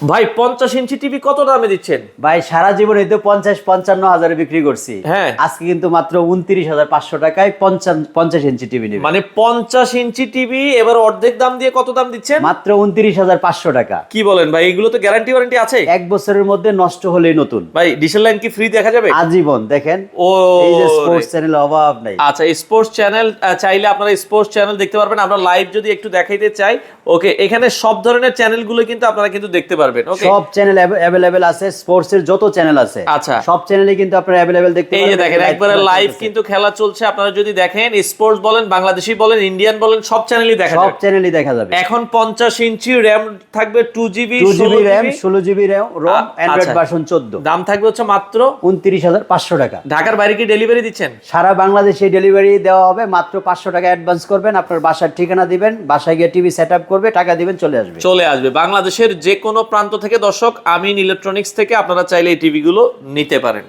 ভাই 50 inch TV কত দামে দিচ্ছেন? ভাই সারা জীবনে তো 50-55 হাজারে বিক্রি করছি। হ্যাঁ। আজকে কিন্তু মাত্র 29,500 টাকায় 50 ইঞ্চি টিভি নেবে। মানে 50 ইঞ্চি টিভি এবার অর্ধেক দাম দিয়ে কত দাম দিচ্ছেন? মাত্র 29,500 টাকা। কি বলেন ভাই, এগুলো তো গ্যারান্টি ওয়ারেন্টি আছে? 1 বছরের মধ্যে নষ্ট হলেই নতুন। ভাই ডিশের লাইন কি ফ্রি দেখা যাবে? আজীবন দেখেন। ও এই যে স্পোর্টস চ্যানেল অভাব নাই। আচ্ছা, স্পোর্টস চ্যানেল চাইলে আপনারা স্পোর্টস চ্যানেল দেখতে পারবেন। আমরা লাইভ যদি একটু দেখাইতে চাই, ওকে, এখানে সব ধরনের চ্যানেলগুলো কিন্তু আপনারা কিন্তু দেখতে পারবেন। ওকে, সব চ্যানেল अवेलेबल আছে, স্পোর্টস এর যত চ্যানেল আছে আচ্ছা, সব চ্যানেলই কিন্তু আপনারা अवेलेबल দেখতে এই পারবেন। যে দেখেন একবারে লাইভ কিন্তু খেলা চলছে। আপনারা যদি দেখেন, স্পোর্টস বলেন, বাংলাদেশি বলেন, ইন্ডিয়ান বলেন, সব চ্যানেলই দেখা সব যাবে। চ্যানেলই দেখা যাবে। এখন 50 ইঞ্চি র‍্যাম থাকবে, 2GB 2GB র‍্যাম, 16GB রম, অ্যান্ড্রয়েড আচ্ছা। ভার্সন 14। দাম থাকবে হচ্ছে মাত্র 29,500 টাকা। ঢাকার বাইরে কি ডেলিভারি দিচ্ছেন? সারা বাংলাদেশে ডেলিভারি দেওয়া হবে। মাত্র 500 টাকা অ্যাডভান্স করবেন, আপনার বাসার ঠিকানা দিবেন, বাসায় গিয়ে টিভি সেটআপ করবে, টাকা দিবেন, চলে আসবে। চলে আসবে। বাংলাদেশের যে কোনো প্রান্ত থেকে দর্শক আমিন ইলেকট্রনিক্স থেকে আপনারা চাইলে এই টিভিগুলো নিতে পারেন।